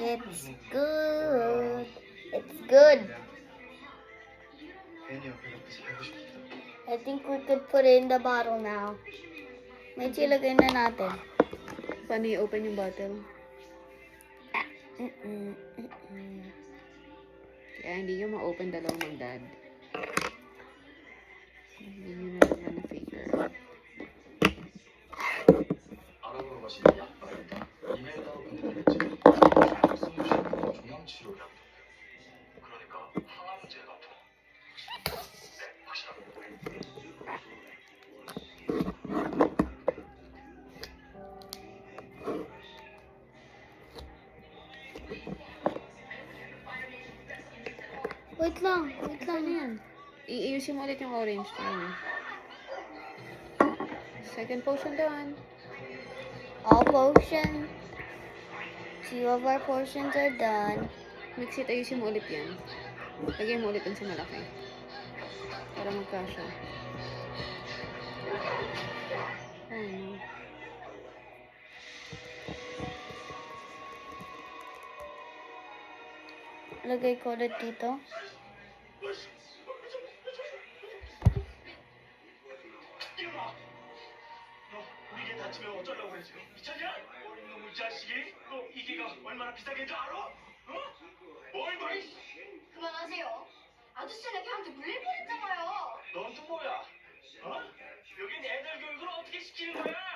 It's good. It's good. I think we could put it in the bottle now. May ilagay na natin. Paano i-open yung bottle? Kaya hindi nyo ma-open dalawang mag-dad. Hindi nyo na naman na-figure out. Wait lang. Ano yan? Iayusin mo ulit yung orange. Ayan. Second potion done. All potions. 2 of our potions are done. Mix it, ayusin mo ulit yan. Lagyan mo ulit dun sa malaki. Para magkasya. Oh no. Lagay ko ulit dito. 이게 다치면 어쩌려고 그래 지금? 미쳤냐? 어린 놈의 자식이? 너 이게가 얼마나 비싸게 줄 알아? 어? 뭘 봐? 그만하세요. 아저씨는 걔한테 물릴 뻔했잖아요. 넌 또 뭐야? 어? 여긴 애들 교육을 어떻게 시키는 거야?